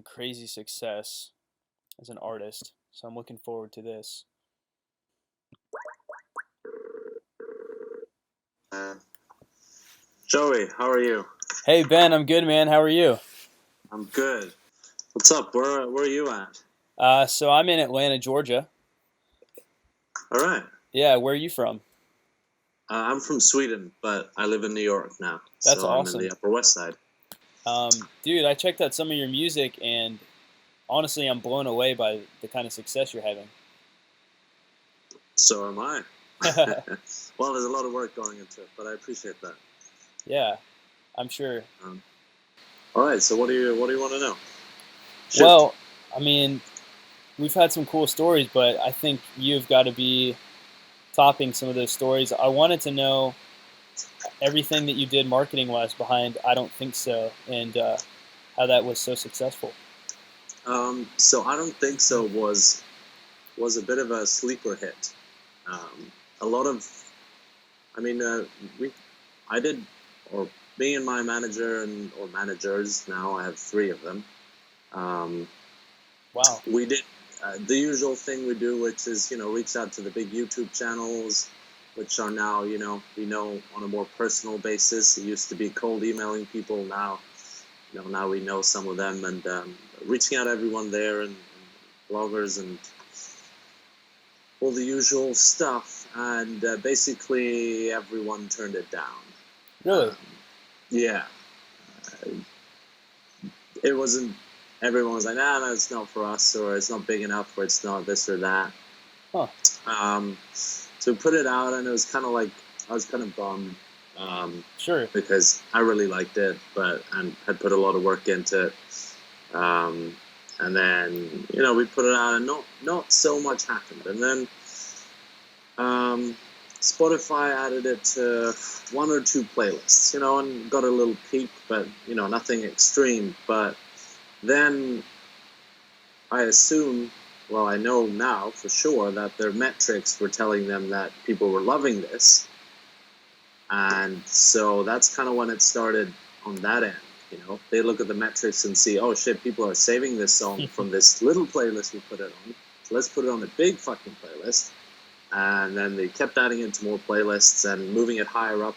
crazy success as an artist, so I'm looking forward to this. Joey, how are you? Hey Ben, I'm good, man. How are you? I'm good. What's up? Where are you at? So I'm in Atlanta, Georgia. All right. Yeah, where are you from? I'm from Sweden, but I live in New York now, That's so I'm in awesome. the Upper West Side. Dude, I checked out some of your music, and honestly, I'm blown away by the kind of success you're having. So am I. Well, there's a lot of work going into it, but I appreciate that. Yeah, I'm sure. Um, all right. So what do you want to know? Shoot. Well, I mean, we've had some cool stories, but I think you've got to be topping some of those stories. I wanted to know everything that you did marketing wise behind I Don't Think So, and how that was so successful. So I don't think so was a bit of a sleeper hit. A lot of, I mean, we, I did, or me and my manager or managers now, I have three of them. Um, Wow. we did the usual thing we do, which is reach out to the big YouTube channels, which are now we know on a more personal basis. It used to be cold emailing people. Now now we know some of them, and reaching out to everyone there, and bloggers and all the usual stuff. And basically everyone turned it down. Really? Yeah, it wasn't. Everyone was like, "Nah, no, it's not for us," or "It's not big enough," or "It's not this or that." Huh. So we put it out, and it was kind of like I was kind of bummed. Sure. Because I really liked it, and had put a lot of work into it. And then we put it out, and not so much happened. And then Spotify added it to one or two playlists, and got a little peak, but nothing extreme. But then I assume, well, I know now for sure that their metrics were telling them that people were loving this. And so that's kind of when it started on that end. They look at the metrics and see, oh shit, people are saving this song from this little playlist we put it on. So let's put it on the big fucking playlist. And then they kept adding it to more playlists and moving it higher up,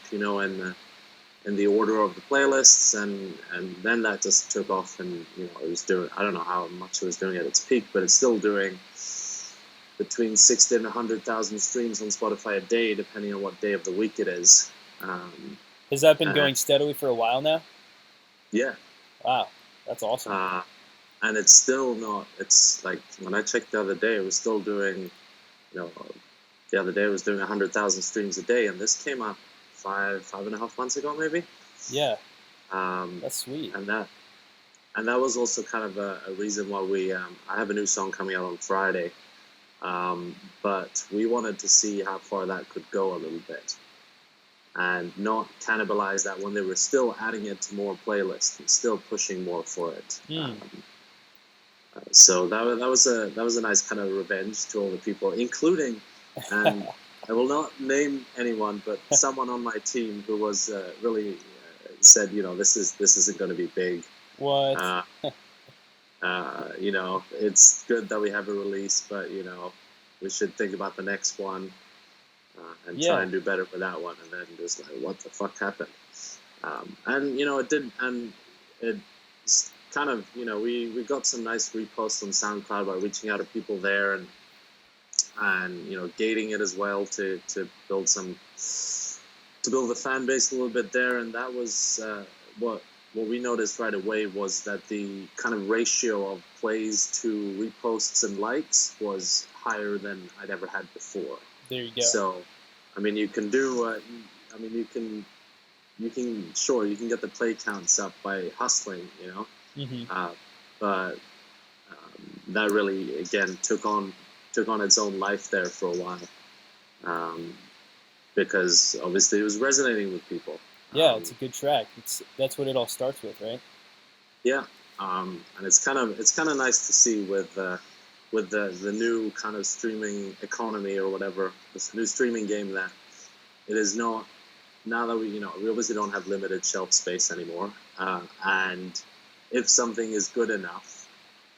in the order of the playlists, and then that just took off, and it was doing. I don't know how much it was doing at its peak, but it's still doing between 60 and 100,000 streams on Spotify a day, depending on what day of the week it is. Has that been going steadily for a while now? Yeah. Wow, that's awesome. And it's still not. It's like when I checked the other day, it was still doing. The other day it was doing 100,000 streams a day, and this came up 5.5 months ago, maybe. Yeah. That's sweet. And that was also kind of a reason why I have a new song coming out on Friday. But we wanted to see how far that could go a little bit, and not cannibalize that when they were still adding it to more playlists and still pushing more for it. So that was a nice kind of revenge to all the people, including, and I will not name anyone, but someone on my team who was really said, this isn't going to be big. What? It's good that we have a release, but we should think about the next one and try and do better with that one. And then just like, what the fuck happened? And it did, and it kind of we got some nice reposts on SoundCloud by reaching out to people there, and gating it as well to build the fan base a little bit there. And that was what we noticed right away was that the kind of ratio of plays to reposts and likes was higher than I'd ever had before. There you go. So, I mean, you can do. You can get the play counts up by hustling, Mm-hmm. but that really again took on its own life there for a while, because obviously it was resonating with people. Yeah, it's a good track. That's what it all starts with, right? Yeah, and it's kind of nice to see with the new kind of streaming economy or whatever, this new streaming game, that it is not, now that we obviously don't have limited shelf space anymore, and if something is good enough,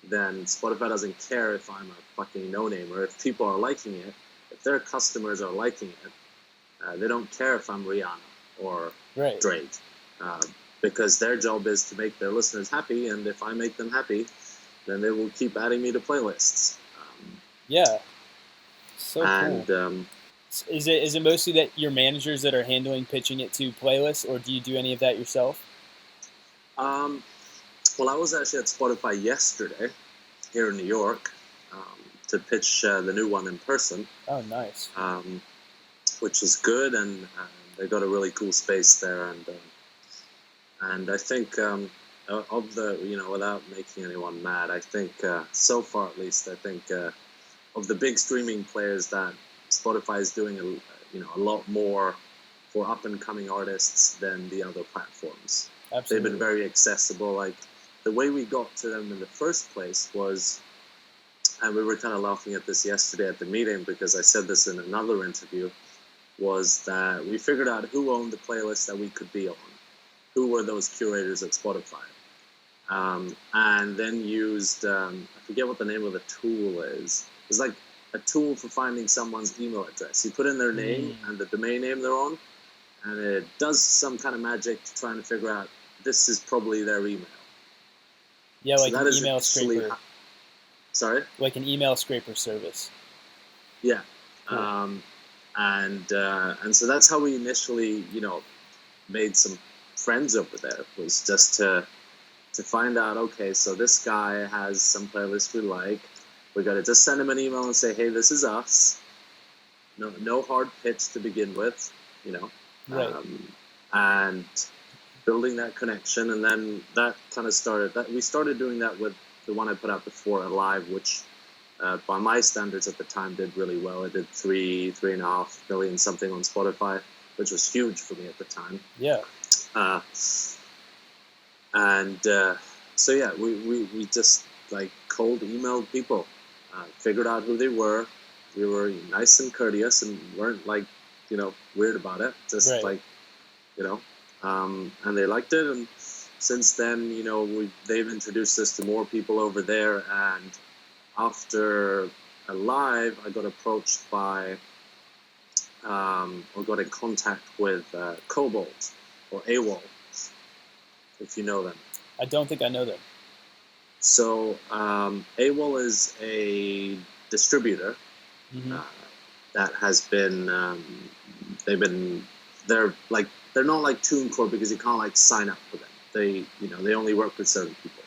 then Spotify doesn't care if I'm a fucking no-name or if people are liking it. If their customers are liking it, they don't care if I'm Rihanna or Right. Drake, uh, because their job is to make their listeners happy, and if I make them happy, then they will keep adding me to playlists. Yeah. So cool. And Is it mostly that your managers that are handling pitching it to playlists, or do you do any of that yourself? um, well, I was actually at Spotify yesterday here in New York to pitch the new one in person. Oh, nice. Which was good, and they got a really cool space there, and I think of the, without making anyone mad, I think so far at least, I think of the big streaming players that Spotify is doing a lot more for up and coming artists than the other platforms. Absolutely. They've been very accessible. Like the way we got to them in the first place was, and we were kind of laughing at this yesterday at the meeting because I said this in another interview, was that we figured out who owned the playlist that we could be on, who were those curators at Spotify, and then used, I forget what the name of the tool is. It's like a tool for finding someone's email address. You put in their name and the domain name they're on, and it does some kind of magic to try and figure out this is probably their email. Yeah, like an email scraper. Sorry? Like an email scraper service. Yeah. Cool. And so that's how we initially, made some friends over there, was just to find out, okay, so this guy has some playlist we like. We got to just send him an email and say, hey, this is us. No hard pitch to begin with, Right. And building that connection. And then that kind of started, we started doing that with the one I put out before, Alive, which by my standards at the time did really well. It did 3.5 million something on Spotify, which was huge for me at the time. Yeah. So yeah, we just like cold emailed people, figured out who they were. We were nice and courteous and weren't like, weird about it. Just right. like, and they liked it. And since then, they've introduced us to more people over there. And after Alive, I got approached by, or got in contact with Cobalt or AWOL, if you know them. I don't think I know them. So AWOL is a distributor that has been, they're not like TuneCore because you can't like sign up for them. They only work with certain people,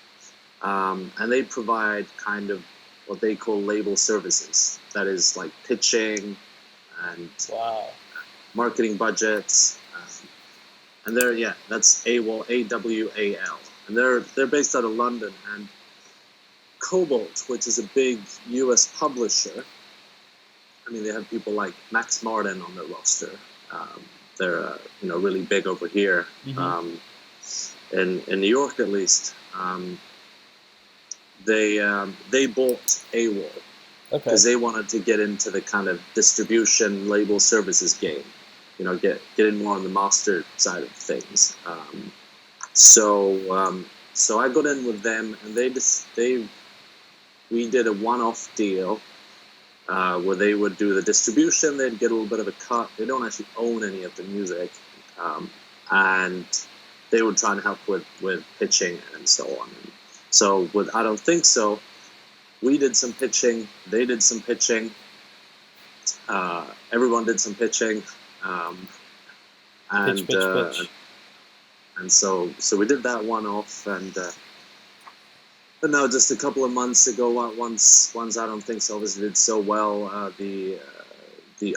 and they provide kind of what they call label services. That is like pitching and marketing budgets, and that's AWOL, AWAL, and they're based out of London. And Cobalt, which is a big U.S. publisher, I mean, they have people like Max Martin on their roster. They're really big over here, in New York at least. They bought AWOL because they wanted to get into the kind of distribution label services game, get in more on the master side of things. So I got in with them, and we did a one-off deal where they would do the distribution. They'd get a little bit of a cut. They don't actually own any of the music, and they would try and help with pitching and so on. So with I Don't Think So, we did some pitching. They did some pitching. Everyone did some pitching, pitch. And so we did that one off, and now just a couple of months ago, once I Don't Think So obviously did so well, the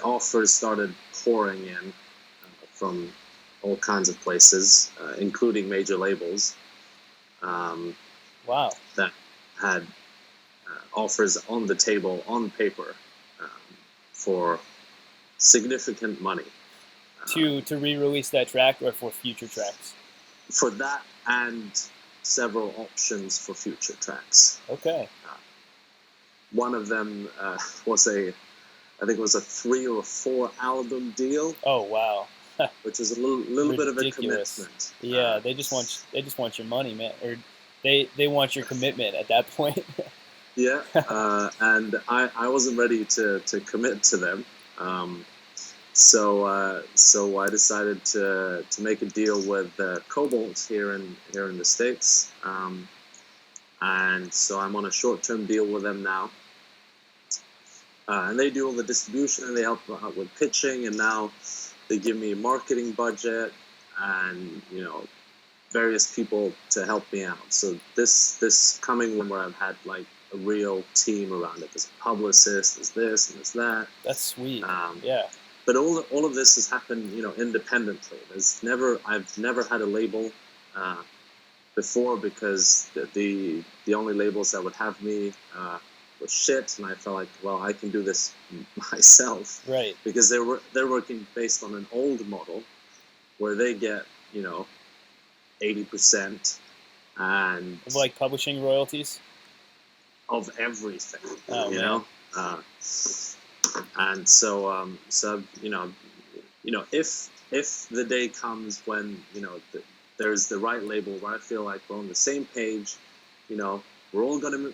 offers started pouring in from all kinds of places, including major labels. That had offers on the table, on paper, for significant money. To re-release that track or for future tracks? For that and several options for future tracks. Okay. One of them was I think it was a 3 or 4 album deal. Oh wow. Which is a little bit of a commitment. Yeah, they just want your money, man. Or they want your commitment at that point. Yeah, and I wasn't ready to commit to them. So I decided to make a deal with Cobalt here in the States, and so I'm on a short-term deal with them now. And they do all the distribution and they help out with pitching, and now they give me a marketing budget and various people to help me out. So this coming one where I've had like a real team around it. There's a publicist, there's this and there's that. That's sweet. Yeah. But all of this has happened, independently. I've never had a label before, because the only labels that would have me was shit, and I felt like, well, I can do this myself, right? Because they're working based on an old model where they get 80% and of like publishing royalties of everything, oh, and so if the day comes when there's the right label where I feel like we're on the same page, we're all gonna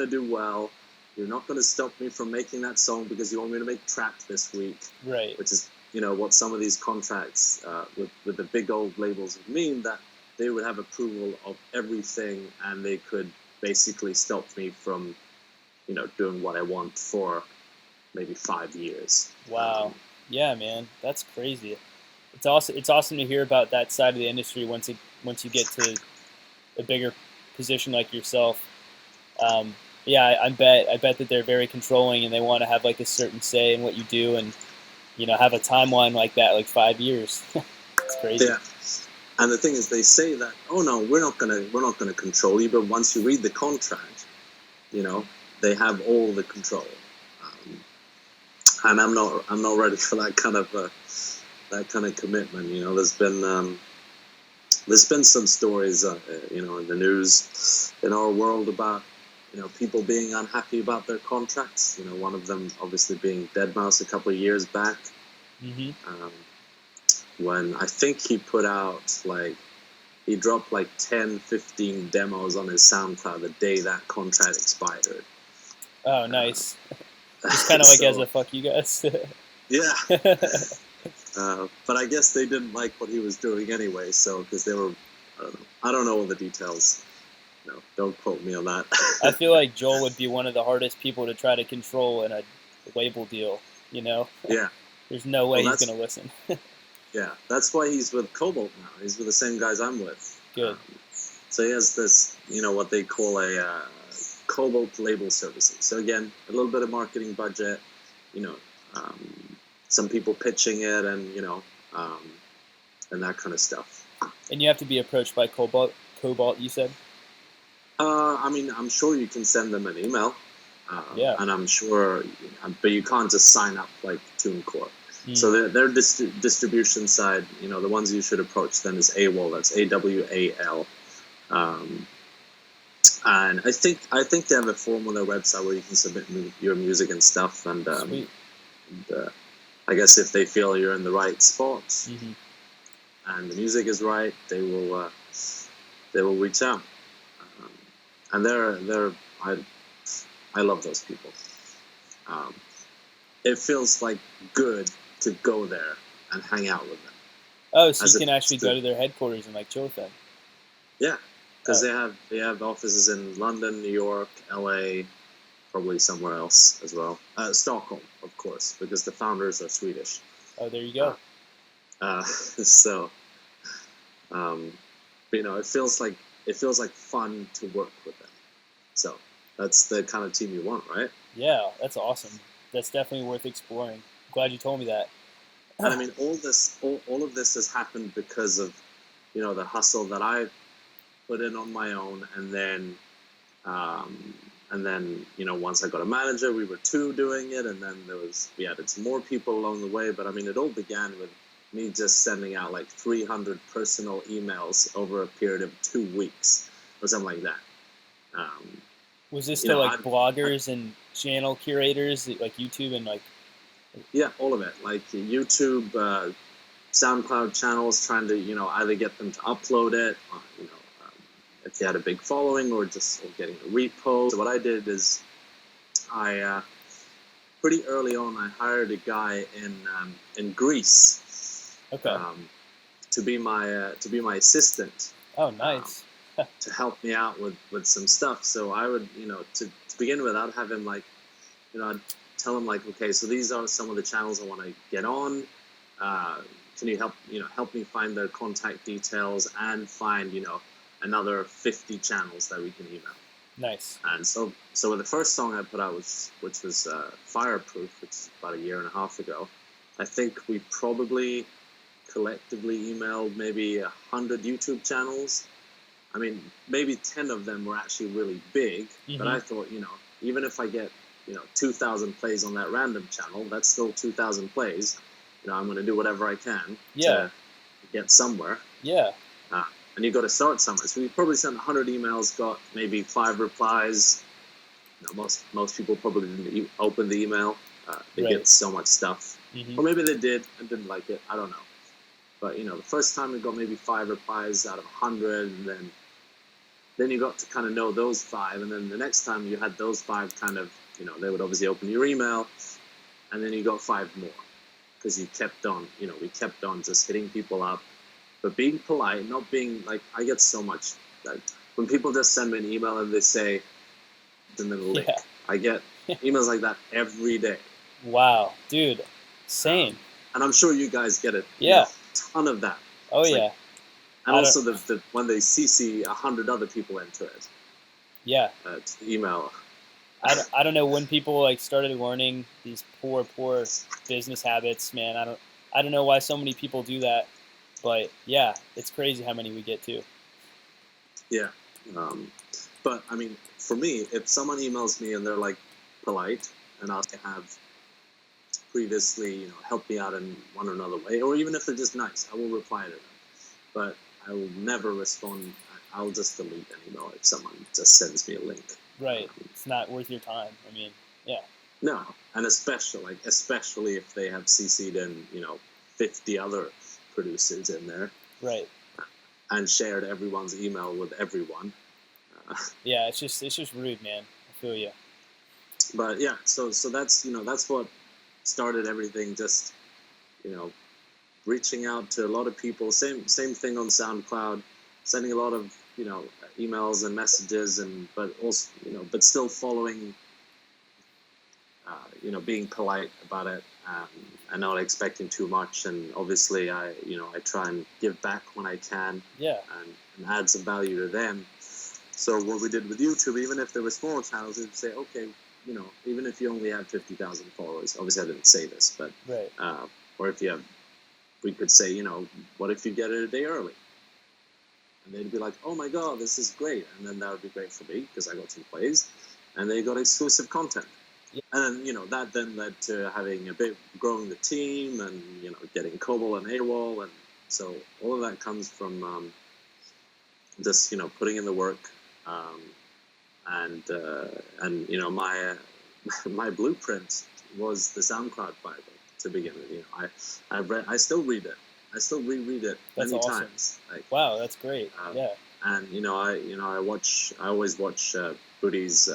do well. You're not gonna stop me from making that song because you want me to make Trapped this week, right? Which is what some of these contracts with the big old labels would mean, that they would have approval of everything and they could basically stop me from doing what I want for maybe 5 years. Wow. Yeah, man, that's crazy. It's awesome to hear about that side of the industry once you get to a bigger position like yourself. Yeah, I bet that they're very controlling and they want to have like a certain say in what you do, and have a timeline like that, like 5 years. It's crazy. Yeah. And the thing is, they say that, oh no, we're not gonna control you, but once you read the contract, they have all the control. And I'm not ready for that kind of commitment. There's been some stories, in the news in our world about people being unhappy about their contracts. One of them obviously being Deadmau5 a couple of years back, when I think he put out he dropped 10, 15 demos on his SoundCloud the day that contract expired. Oh, nice. Just kind of like, as a fuck you guys. Yeah. But I guess they didn't like what he was doing anyway, so, because they were, I don't know all the details. No, don't quote me on that. I feel like Joel would be one of the hardest people to try to control in a label deal, Yeah. There's no way he's going to listen. Yeah, that's why he's with Cobalt now. He's with the same guys I'm with. Good. So he has this, what they call a Cobalt label services. So again, a little bit of marketing budget, some people pitching it, and and that kind of stuff. And you have to be approached by Cobalt, you said? I'm sure you can send them an email. Yeah. And I'm sure, but you can't just sign up like TuneCore. So their distribution side, the ones you should approach then is AWAL. That's AWAL. And I think they have a form on their website where you can submit your music and stuff. And I guess if they feel you're in the right spot and the music is right, they will reach out. And I love those people. It feels like good to go there and hang out with them. Oh, so you can actually go to their headquarters and chill with them. Yeah, because they have offices in London, New York, LA, probably somewhere else as well. Stockholm, of course, because the founders are Swedish. Oh, there you go. So, it feels like fun to work with them. So that's the kind of team you want, right? Yeah, that's awesome. That's definitely worth exploring. Glad you told me that. And all of this has happened because of, the hustle that I put in on my own, and then, once I got a manager, we were 2 doing it, and then we added some more people along the way. But it all began with me just sending out 300 personal emails over a period of 2 weeks or something like that. Was this to bloggers and channel curators like YouTube and Yeah, all of it. YouTube, SoundCloud channels, trying to either get them to upload it. they had a big following or just getting a repost. So what I did is I pretty early on I hired a guy in Greece. Okay. To be my assistant. Oh, nice. To help me out with some stuff. So I would, to begin with, I'd have him like, I'd tell him like, okay, so these are some of the channels I want to get on. Can you help me find their contact details and find, another 50 channels that we can email. Nice. And so with the first song I put out, which was Fireproof, which is about 1.5 years ago, I think we probably collectively emailed maybe 100 YouTube channels. I mean, maybe 10 of them were actually really big, but I thought, even if I get, 2,000 plays on that random channel, that's still 2,000 plays. I'm going to do whatever I can to get somewhere. Yeah. And you got to start somewhere. So we probably sent 100 emails, got maybe 5 replies. Most people probably didn't open the email. They get so much stuff. Or maybe they did and didn't like it. I don't know. But, the first time we got maybe 5 replies out of 100, and then you got to kind of know those 5. And then the next time you had those 5 kind of, they would obviously open your email. And then you got 5 more. Because you kept on, we kept on just hitting people up. But being polite, not being, like, I get so much, like, when people just send me an email and they say, and then a link. I get emails like that every day. Wow. Dude, same. And I'm sure you guys get it. Yeah. A ton of that. Oh, it's yeah. Like, and also the when they CC 100 other people into it. Yeah. To the email. I don't know when people like started learning these poor business habits, man. I don't know why so many people do that, but yeah, it's crazy how many we get to. Yeah. But I mean, for me, if someone emails me and they're like polite and I have previously, helped me out in one or another way, or even if they're just nice, I will reply to them. But I will never respond. I'll just delete an email if someone just sends me a link. Right. It's not worth your time. I mean, yeah. No, and especially if they have CC'd in, 50 other producers in there. Right. And shared everyone's email with everyone. Yeah, it's just rude, man. I feel you. But yeah, so that's that's what started everything. Just reaching out to a lot of people. Same thing on SoundCloud, sending a lot of emails and messages, but also but still following. Being polite about it and not expecting too much. And obviously, I try and give back when I can. Yeah. And add some value to them. So what we did with YouTube, even if there were small channels, we'd say, okay, even if you only have 50,000 followers, obviously I didn't say this, but right. Or if you have, we could say, what if you get it a day early? And they'd be like, oh my God, this is great. And then that would be great for me because I got some plays and they got exclusive content. Yeah. And then, that then led to having growing the team and, getting COBOL and AWOL. And so all of that comes from just, putting in the work. And my blueprint was the SoundCloud Bible to begin with. I still read it. I still reread it many times. Like, wow, that's great. Yeah. And I always watch Booty's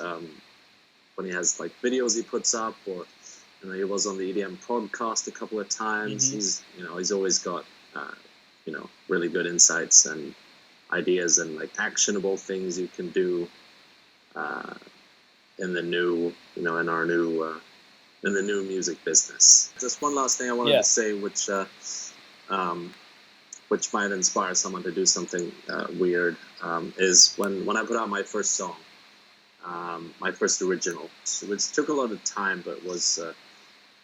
when he has like videos he puts up, or he was on the EDM podcast a couple of times. He's he's always got really good insights and ideas and like actionable things you can do in the new in our new in the new music business. Just one last thing I wanted to say, which might inspire someone to do something weird, is when I put out my first song, my first original, which took a lot of time but was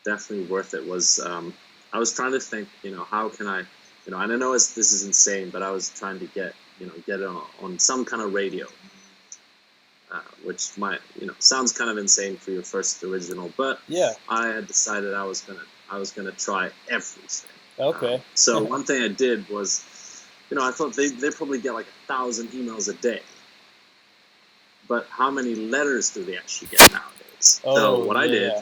definitely worth it. Was I was trying to think, how can I, and I know this is insane, but I was trying to get it on some kind of radio, which might sounds kind of insane for your first original, but I had decided I was gonna try everything. Okay. So one thing I did was, I thought they probably get like 1,000 emails a day. But how many letters do they actually get nowadays? So what I did,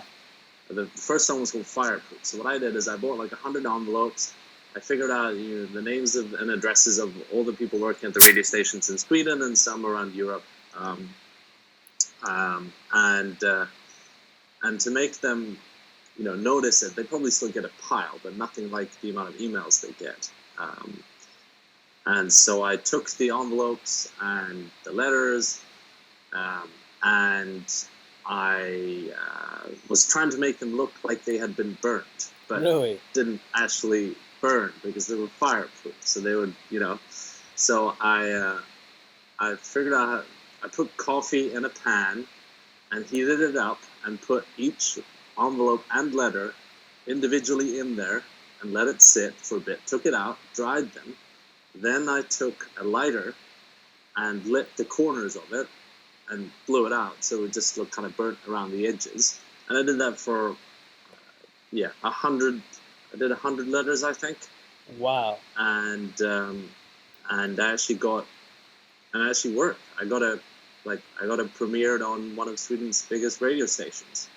the first song was called Fireproof. So what I did is I bought like 100 envelopes, I figured out the names of and addresses of all the people working at the radio stations in Sweden and some around Europe, and to make them notice it. They probably still get a pile, but nothing like the amount of emails they get. And so I took the envelopes and the letters, and I was trying to make them look like they had been burnt, but Really? didn't actually burn because they were fireproof. So they would, So I figured out I put coffee in a pan and heated it up and put each envelope and letter individually in there and let it sit for a bit. Took it out, dried them. Then I took a lighter and lit the corners of it and blew it out so it just looked kind of burnt around the edges. And I did that for 100. I did 100 letters, I think. Wow. And I actually got, and it actually worked. I got it premiered on one of Sweden's biggest radio stations.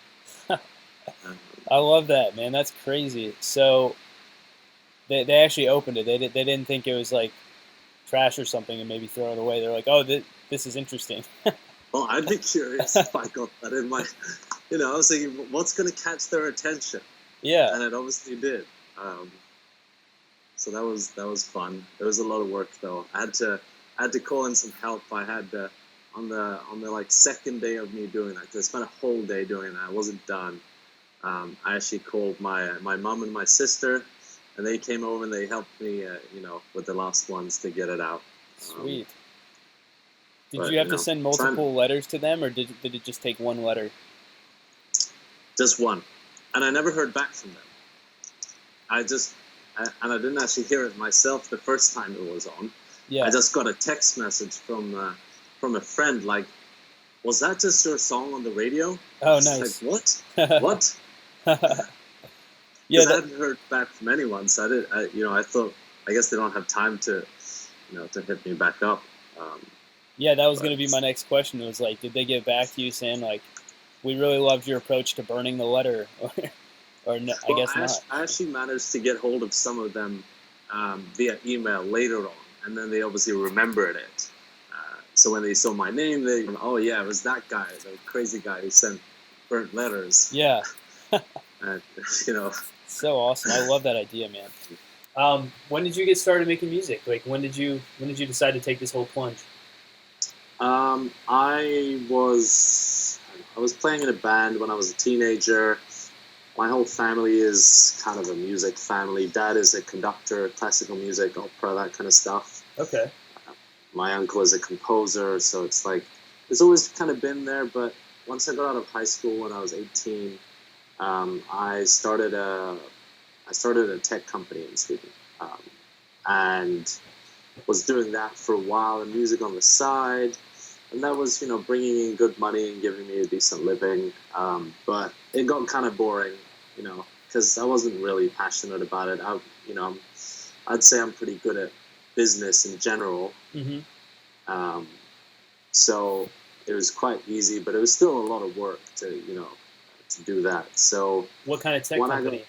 I love that, man. That's crazy. So they actually opened it. They didn't think it was like trash or something and maybe throw it away. They're like, oh, this is interesting. Well, I'd be curious if I got that in my, I was thinking, what's going to catch their attention? Yeah. And it obviously did. So that was fun. It was a lot of work though. I had to call in some help. I had on the like second day of me doing that, 'cause I spent a whole day doing that. I wasn't done. I actually called my mom and my sister, and they came over and they helped me, with the last ones to get it out. Sweet. Did you have to send multiple letters to them, or did it just take one letter? Just one. And I never heard back from them. I didn't actually hear it myself the first time it was on. Yeah. I just got a text message from a friend like, was that just your song on the radio? Oh, nice. Like, what? What? Yeah, I hadn't heard back from anyone, so I thought, I guess they don't have time to hit me back up. Yeah, that was going to be my next question. It was like, did they get back to you saying like, we really loved your approach to burning the letter, or no, I guess not? I actually managed to get hold of some of them via email later on, and then they obviously remembered it. So when they saw my name, they, oh yeah, it was that guy, the crazy guy who sent burnt letters. Yeah. And, So awesome. I love that idea, man. When did you get started making music? Like, when did you decide to take this whole plunge? I was playing in a band when I was a teenager. My whole family is kind of a music family. Dad is a conductor, classical music, opera, that kind of stuff. Okay. My uncle is a composer, so it's like it's always kind of been there. But once I got out of high school when I was 18, I started a tech company in Sweden, and was doing that for a while, and music on the side. And that was, bringing in good money and giving me a decent living. But it got kind of boring, because I wasn't really passionate about it. I'd say I'm pretty good at business in general. Mm-hmm. So it was quite easy, but it was still a lot of work to do that. So what kind of tech company?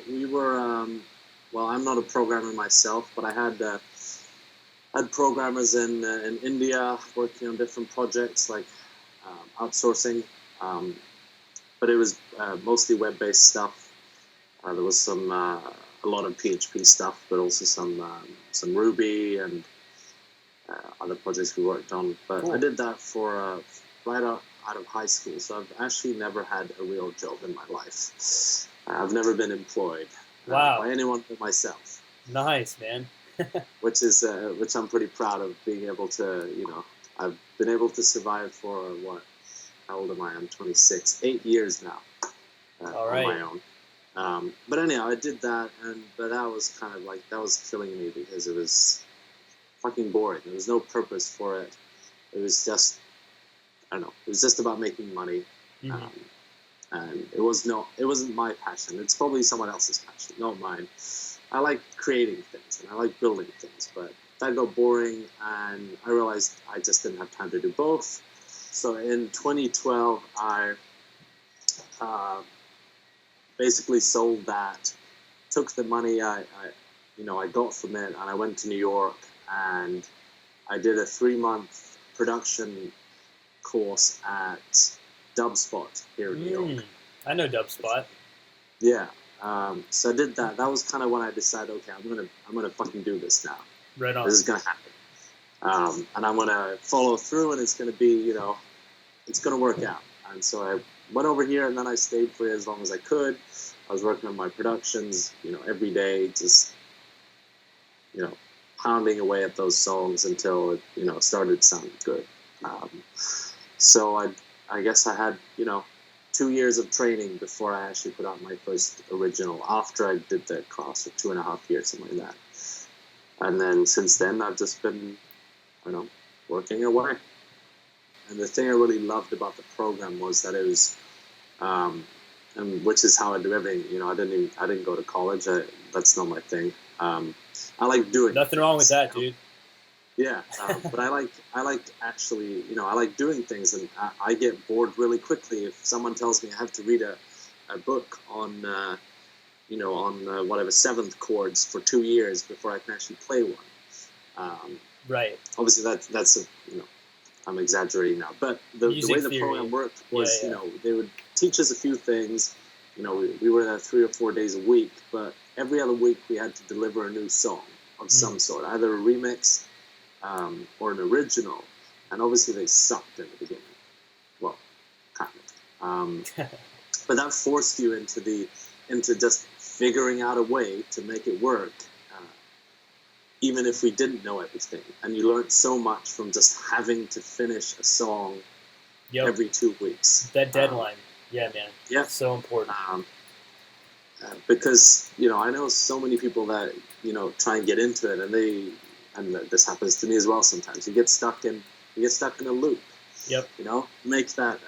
We were, well, I'm not a programmer myself, but I had programmers in India working on different projects like outsourcing, but it was mostly web-based stuff. There was a lot of PHP stuff, but also some Ruby and other projects we worked on. But cool. I did that for right out of high school, so I've actually never had a real job in my life. I've never been employed by anyone but myself. Nice, man. which I'm pretty proud of, being able to, I've been able to survive for how old am I? I'm 26, 8 years now on my own. But anyhow, I did that, but that was kind of like, that was killing me because it was fucking boring. There was no purpose for it. It was just, I don't know, it was just about making money. Mm-hmm. And it wasn't my passion. It's probably someone else's passion, not mine. I like creating things and I like building things, but that got boring and I realized I just didn't have time to do both. So in 2012, I basically sold that took the money I got from it, and I went to New York, and I did a 3-month production course at Dubspot here in New York. I know Dubspot. Yeah. So I did that. That was kind of when I decided, okay, I'm gonna fucking do this now. Right on. This is gonna happen. And I'm gonna follow through, and it's gonna be, it's gonna work out. And so I went over here, and then I stayed for as long as I could. I was working on my productions, every day, just, pounding away at those songs until it, started sounding good. So I guess I had, 2 years of training before I actually put out my first original, after I did the class, or 2.5 years, something like that. And then since then, I've just been, working away. And the thing I really loved about the program was that it was, and which is how I do everything. I didn't go to college. That's not my thing. I like doing nothing wrong with that, dude. Yeah, but I like actually, I like doing things, and I get bored really quickly if someone tells me I have to read a book on, whatever, seventh chords for 2 years before I can actually play one. Right. Obviously, that's I'm exaggerating now, but the way the program worked was, they would teach us a few things. We were there 3 or 4 days a week, but every other week we had to deliver a new song of some sort, either a remix or an original, and obviously they sucked in the beginning. Well, kind of. But that forced you into just figuring out a way to make it work, even if we didn't know everything. And you learned so much from just having to finish a song every 2 weeks. That deadline, yeah, man. Yeah, so important. Because I know so many people that try and get into it, and this happens to me as well sometimes. You get stuck in a loop. Yep. Make that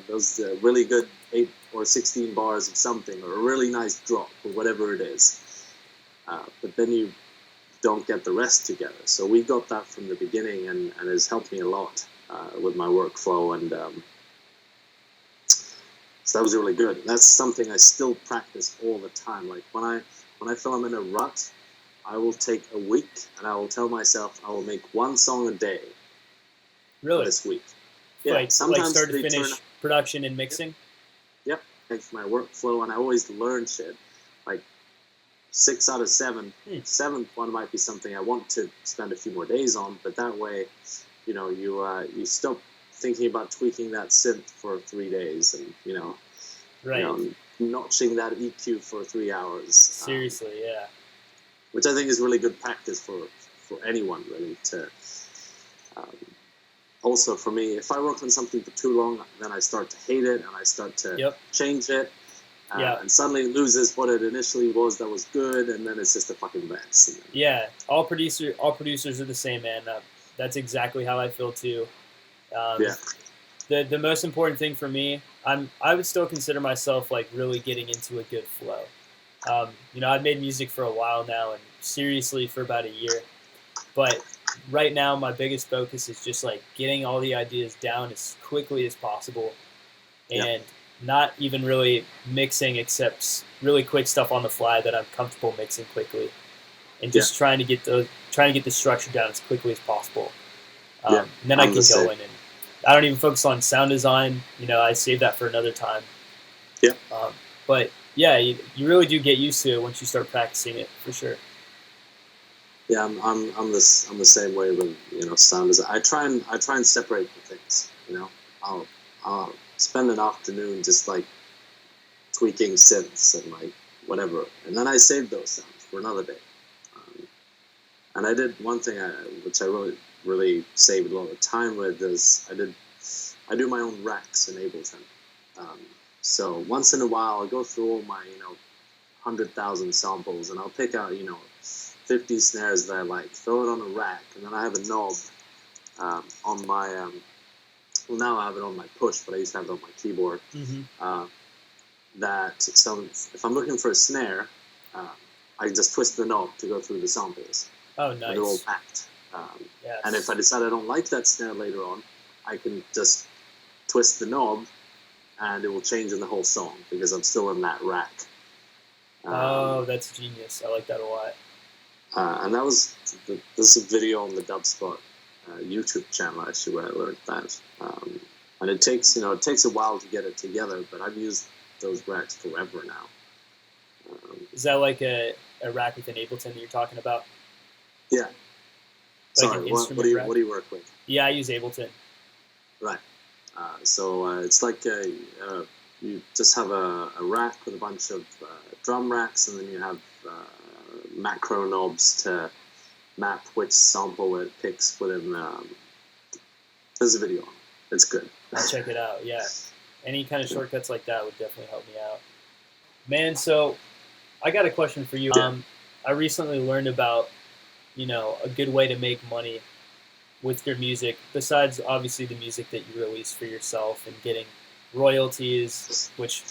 those really good 8 or 16 bars of something, or a really nice drop, or whatever it is. But then you don't get the rest together. So we got that from the beginning, and it's helped me a lot with my workflow, and so that was really good. That's something I still practice all the time. Like when I feel I'm in a rut, I will take a week, and I will tell myself I will make 1 song a day. Really? This week. Yeah. Sometimes start to finish production and mixing. Yep. That's my workflow, and I always learn shit. Like 6 out of 7. 7th one might be something I want to spend a few more days on, but that way, you stop thinking about tweaking that synth for 3 days, and notching that EQ for 3 hours. Seriously, yeah. Which I think is really good practice for anyone, really. To also for me, if I work on something for too long, then I start to hate it, and I start to change it. And suddenly it loses what it initially was that was good, and then it's just a fucking mess. Yeah, all producers are the same, man. That's exactly how I feel too. The most important thing for me, I would still consider myself like really getting into a good flow. I've made music for a while now, and seriously for about a year. But right now, my biggest focus is just like getting all the ideas down as quickly as possible, and not even really mixing except really quick stuff on the fly that I'm comfortable mixing quickly, and just trying to get the structure down as quickly as possible. And then I can go in, and I don't even focus on sound design. I save that for another time. Yeah. But yeah, you really do get used to it once you start practicing it, for sure. Yeah, I'm the same way with sound design. I try and separate the things. I'll spend an afternoon just like tweaking synths and like whatever, and then I save those sounds for another day. And I did one thing which I really saved a lot of time with is I do my own racks in Ableton. So once in a while I'll go through all my 100,000 samples, and I'll pick out 50 snares that I like, throw it on a rack, and then I have a knob on my well, now I have it on my push, but I used to have it on my keyboard. So if I'm looking for a snare, I just twist the knob to go through the samples. Oh, nice. And they're all packed. Yes. And if I decide I don't like that snare later on, I can just twist the knob, and it will change in the whole song because I'm still in that rack. Oh, that's genius. I like that a lot. And that was this is a video on the Dubspot YouTube channel actually where I learned that. And it takes a while to get it together, but I've used those racks forever now. Is that like a rack with an Ableton that you're talking about? Yeah. Like Sorry, an what instrument do you rack? what do you work with? Yeah, I use Ableton. Right. So it's like you just have a rack with a bunch of drum racks, and then you have macro knobs to map which sample it picks within. There's a video on it. It's good. I'll check it out. Yeah, any kind of shortcuts like that would definitely help me out. Man, so I got a question for you. Yeah. I recently learned about a good way to make money with your music, besides obviously the music that you release for yourself and getting royalties, which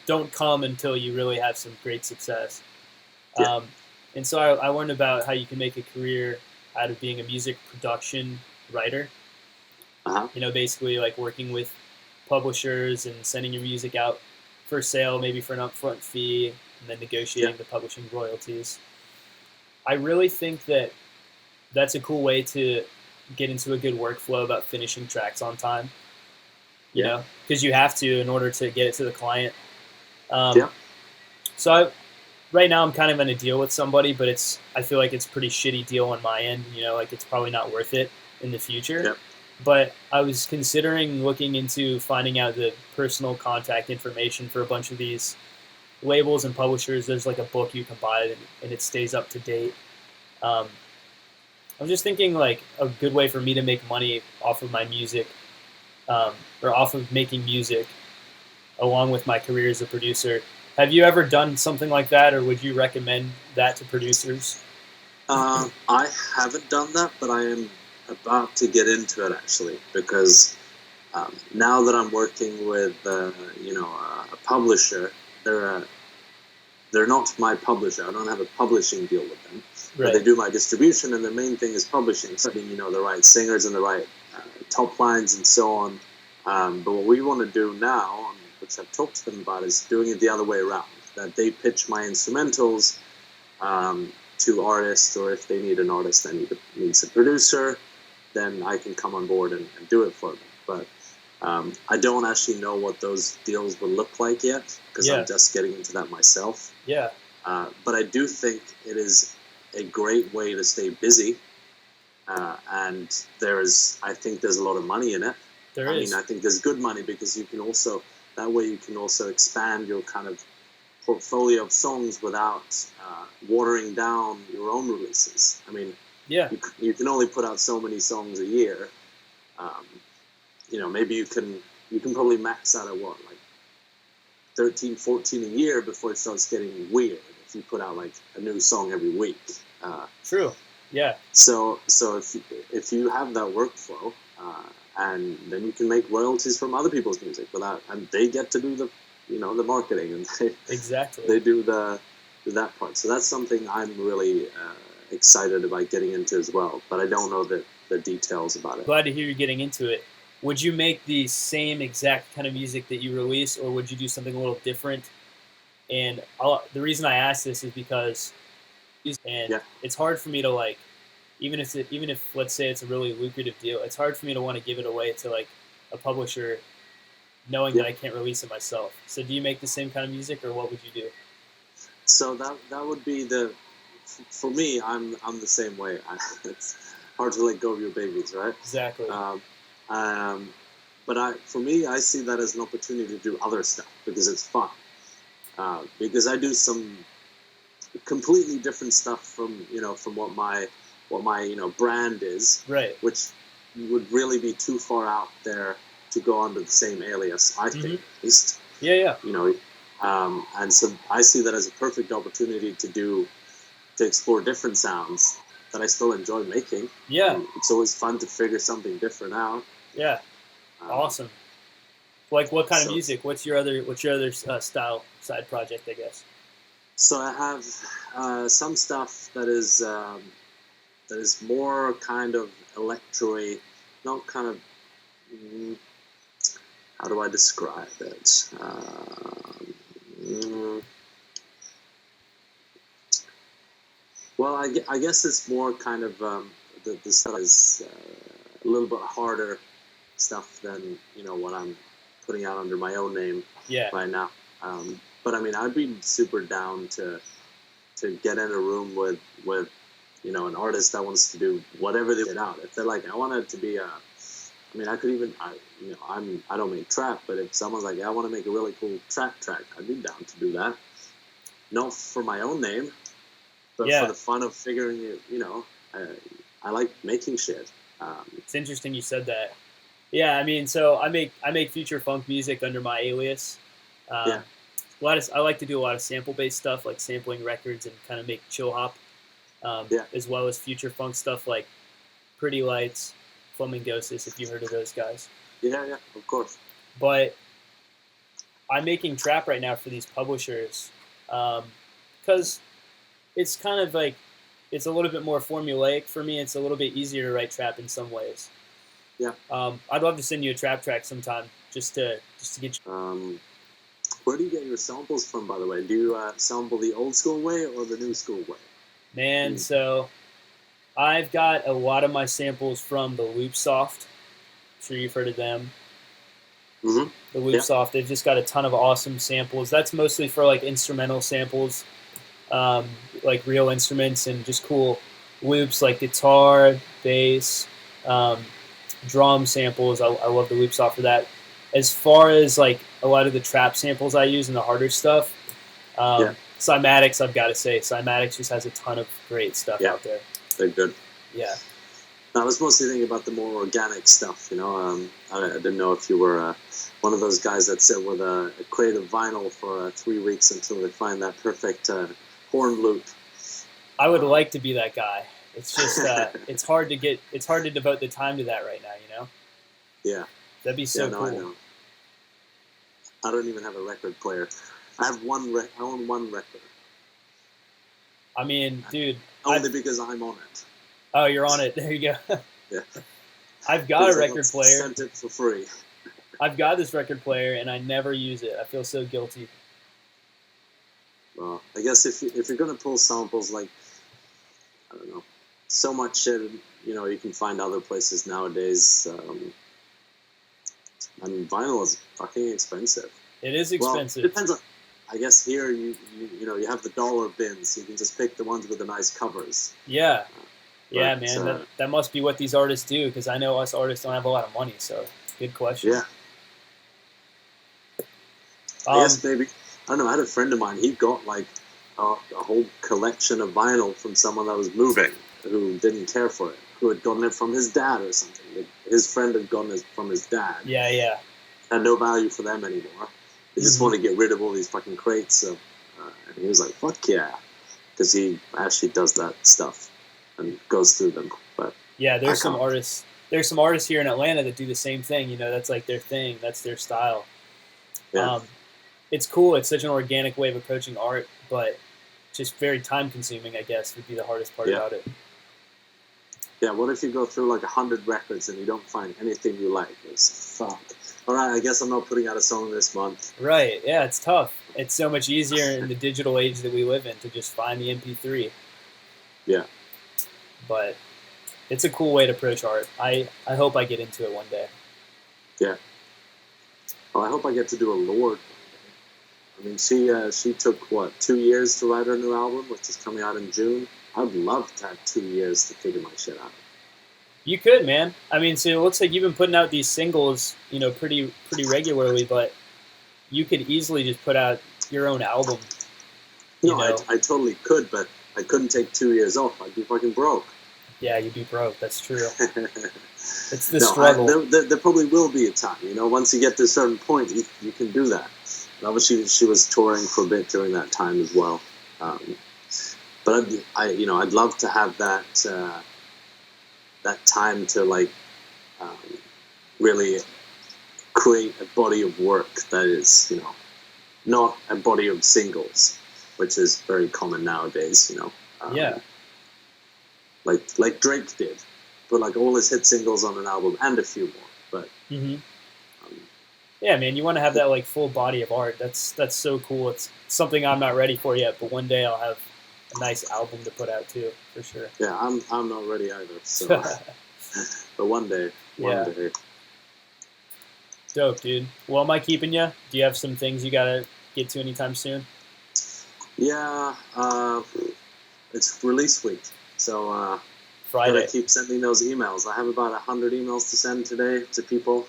don't come until you really have some great success. Yeah. And so I learned about how you can make a career out of being a music production writer. Uh-huh. Basically like working with publishers and sending your music out for sale, maybe for an upfront fee, and then negotiating the publishing royalties. I really think that that's a cool way to get into a good workflow about finishing tracks on time. Because you have to in order to get it to the client. So right now I'm kind of in a deal with somebody, but I feel like it's a pretty shitty deal on my end. Like it's probably not worth it in the future. Yep. But I was considering looking into finding out the personal contact information for a bunch of these labels and publishers. There's like a book you can buy and it stays up to date. I'm just thinking like a good way for me to make money off of my music, or off of making music, along with my career as a producer. Have you ever done something like that, or would you recommend that to producers? I haven't done that, but I am about to get into it actually, because now that I'm working with a publisher, they're not my publisher. I don't have a publishing deal with them, but they do my distribution, and their main thing is publishing, setting the right singers and the right top lines and so on. But what we want to do now, which I've talked to them about, is doing it the other way around. That they pitch my instrumentals to artists, or if they need an artist that needs a producer, then I can come on board and do it for them. But I don't actually know what those deals will look like yet, because I'm just getting into that myself. Yeah. But I do think it is a great way to stay busy, and I think there's a lot of money in it. There is. I think there's good money, because you can also expand your kind of portfolio of songs without watering down your own releases. You can only put out so many songs a year. Maybe you can probably max out at 13, 14 a year before it starts getting weird, if you put out like a new song every week. True. Yeah. So if you have that workflow, and then you can make royalties from other people's music and they get to do the marketing, and they do that part. So that's something I'm really excited about getting into as well, but I don't know the details about it. Glad to hear you're getting into it. Would you make the same exact kind of music that you release, or would you do something a little different? And the reason I ask this is because it's hard for me to even if let's say it's a really lucrative deal, it's hard for me to want to give it away to like a publisher, knowing that I can't release it myself. So do you make the same kind of music, or what would you do? So that would be for me. I'm the same way. It's hard to let go of your babies, right? Exactly. But for me, I see that as an opportunity to do other stuff, because it's fun. Because I do some completely different stuff from what my brand is, right? Which would really be too far out there to go under the same alias, I think, at least. Yeah. And so I see that as a perfect opportunity to explore different sounds that I still enjoy making. Yeah. And it's always fun to figure something different out. Yeah. Awesome. Like what kind of music? What's your other style side project, I guess? So I have some stuff that is more kind of electro-y, not kind of, how do I describe it? Well, I guess it's more kind of the stuff is a little bit harder stuff than what I'm putting out under my own name right now. But I mean, I'd be super down to get in a room with an artist that wants to do whatever they get out. If they're like, I want it to be I mean, I could even I don't make trap, but if someone's like, I want to make a really cool trap track, I'd be down to do that. Not for my own name, but for the fun of figuring it. I like making shit. It's interesting you said that. Yeah, I mean, so I make future funk music under my alias. I like to do a lot of sample based stuff, like sampling records and kind of make chill hop, as well as future funk stuff like Pretty Lights, Flamingosis, if you've heard of those guys. Yeah, of course. But I'm making trap right now for these publishers because it's kind of like it's a little bit more formulaic for me. It's a little bit easier to write trap in some ways. Yeah. I'd love to send you a trap track sometime just to get you. Where do you get your samples from, by the way? Do you sample the old school way or the new school way? Man, so I've got a lot of my samples from the Loopsoft. I'm sure you've heard of them. Mm-hmm. The Loopsoft, they've just got a ton of awesome samples. That's mostly for like instrumental samples, like real instruments and just cool loops like guitar, bass, drum samples. I love the Loopsoft for that. As far as like a lot of the trap samples I use and the harder stuff, Cymatics, I've got to say, Cymatics just has a ton of great stuff out there. They're good. Yeah. I was mostly thinking about the more organic stuff, I didn't know if you were one of those guys that sit with a crate of vinyl for 3 weeks until they find that perfect horn loop. I would like to be that guy. It's just it's hard to devote the time to that right now, Yeah. That'd be so cool. I know. I don't even have a record player. I have I own one record. I mean, dude. Only because I'm on it. Oh, you're on it. There you go. Yeah. I've got a record player. Sent it for free. I've got this record player and I never use it. I feel so guilty. Well, I guess if you're gonna pull samples, like I don't know, so much shit, you can find other places nowadays. I mean, vinyl is fucking expensive. It is expensive. Well, it depends on. I guess here you have the dollar bins. You can just pick the ones with the nice covers. Yeah. Yeah, man. That must be what these artists do, because I know us artists don't have a lot of money. So, good question. Yeah. I guess maybe I don't know. I had a friend of mine. He got like a whole collection of vinyl from someone that was moving who didn't care for it, who had gotten it from his dad or something. His friend had gotten it from his dad. Yeah. Had no value for them anymore. They just want to get rid of all these fucking crates. And he was like, "Fuck yeah," because he actually does that stuff and goes through them. But yeah, there's some artists. There's some artists here in Atlanta that do the same thing. That's like their thing. That's their style. Yeah. It's cool. It's such an organic way of approaching art, but just very time consuming, I guess, would be the hardest part about it. Yeah, what if you go through like 100 records and you don't find anything you like? It's fuck. All right, I guess I'm not putting out a song this month. Right, yeah, it's tough. It's so much easier in the digital age that we live in to just find the MP3. Yeah. But it's a cool way to approach art. I hope I get into it one day. Yeah. Well, I hope I get to do a Lorde. I mean, she took, 2 years to write her new album, which is coming out in June. I'd love to have 2 years to figure my shit out. You could, man. I mean, so it looks like you've been putting out these singles, pretty regularly, but you could easily just put out your own album. I totally could, but I couldn't take 2 years off. I'd be fucking broke. Yeah, you'd be broke. That's true. It's the struggle. There probably will be a time, once you get to a certain point, you can do that. And obviously, she was touring for a bit during that time as well. But I'd love to have that time to really create a body of work that is not a body of singles, which is very common nowadays. Like Drake did, put like all his hit singles on an album and a few more. But yeah, man, you want to have that like full body of art. That's so cool. It's something I'm not ready for yet, but one day I'll have a nice album to put out too, for sure. Yeah, I'm not ready either. So, but one day. Dope, dude. Well, am I keeping you? Do you have some things you gotta get to anytime soon? Yeah, it's release week, so Friday. gotta keep sending those emails. I have about 100 emails to send today to people.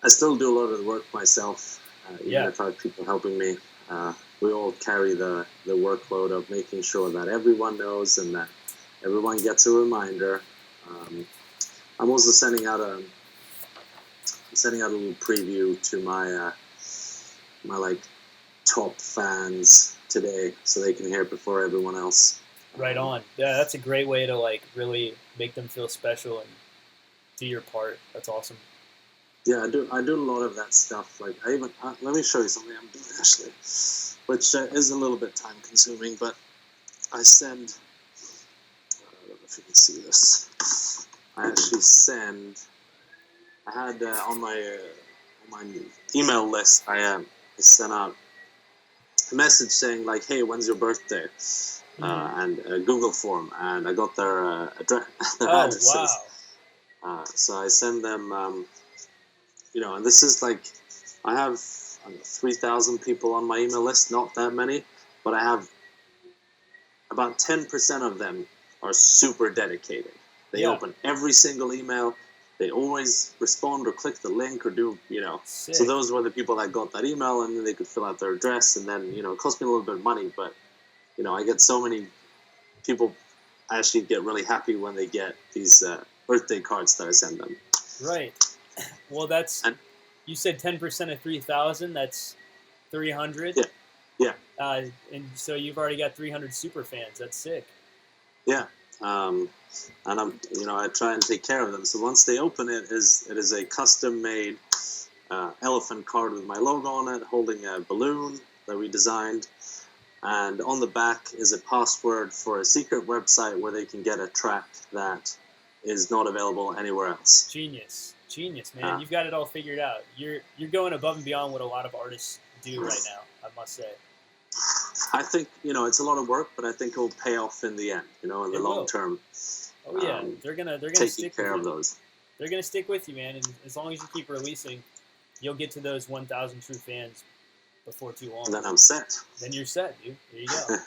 I still do a lot of the work myself, even if I have people helping me. We all carry the workload of making sure that everyone knows and that everyone gets a reminder. I'm also sending out a little preview to my my top fans today, so they can hear it before everyone else. Right on. Yeah, that's a great way to really make them feel special and do your part. That's awesome. Yeah, I do a lot of that stuff. Let me show you something I'm doing actually, which is a little bit time consuming, but I send. I don't know if you can see this. I actually send. I had on my email list. I sent out a message saying "Hey, when's your birthday?" And a Google form, and I got their address. Wow! So I send them. And this is I have 3,000 people on my email list. Not that many, but I have about 10% of them are super dedicated. They open every single email. They always respond or click the link or do, Sick. So those were the people that got that email, and then they could fill out their address, and then, it cost me a little bit of money, but, I get so many people actually get really happy when they get these birthday cards that I send them. Right. Well, you said 10% of 3,000, that's 300? Yeah. And so you've already got 300 super fans. That's sick. Yeah. And I try and take care of them. So once they open it is a custom-made elephant card with my logo on it, holding a balloon that we designed. And on the back is a password for a secret website where they can get a track that is not available anywhere else. Genius, man! You've got it all figured out. You're going above and beyond what a lot of artists do right now, I must say. I think it's a lot of work, but I think it will pay off in the end. In the long term. Oh yeah, they're gonna taking care of those. They're gonna stick with you, man. And as long as you keep releasing, you'll get to those 1,000 true fans before too long. And then I'm set. Then you're set, dude. There you go.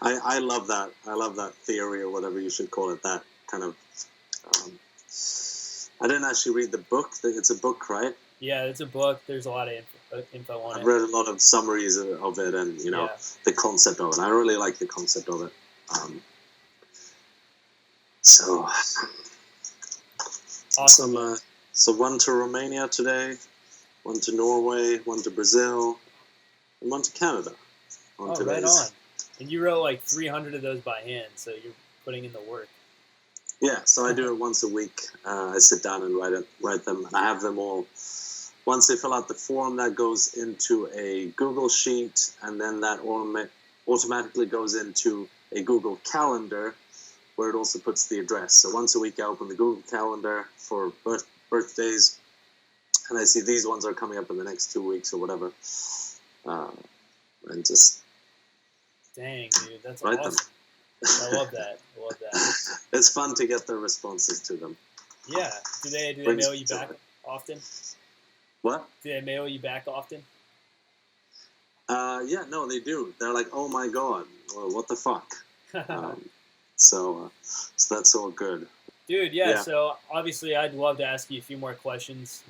I love that. I love that theory, or whatever you should call it. That kind of. I didn't actually read the book. It's a book, right? Yeah, it's a book. There's a lot of info on it. I've read a lot of summaries of it, and the concept of it. I really like the concept of it. So awesome. So one to Romania today, one to Norway, one to Brazil, and one to Canada. Right on. And you wrote 300 of those by hand, so you're putting in the work. Yeah, so I do it once a week. I sit down and write them, and I have them all. Once they fill out the form, that goes into a Google Sheet, and then that automatically goes into a Google Calendar, where it also puts the address. So once a week, I open the Google Calendar for birthdays, and I see these ones are coming up in the next 2 weeks or whatever, and just dang, dude, that's awesome. I love that. It's fun to get the responses to them. Yeah. Do they mail you back often? What? Do they mail you back often? Yeah, no, they do. They're like, oh my god, well, what the fuck? So that's all good. Dude, yeah, so obviously I'd love to ask you a few more questions,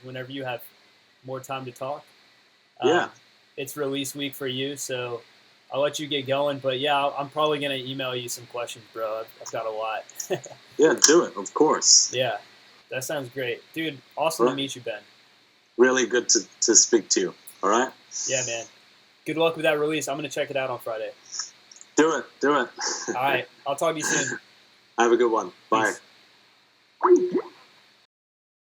whenever you have more time to talk. Yeah. It's release week for you, so I'll let you get going. But yeah, I'm probably going to email you some questions, bro. I've got a lot. Yeah, do it, of course. Yeah, that sounds great. Dude, awesome to meet you, Ben. Really good to speak to you, all right? Yeah, man. Good luck with that release. I'm going to check it out on Friday. Do it. All right, I'll talk to you soon. Have a good one. Bye. Peace.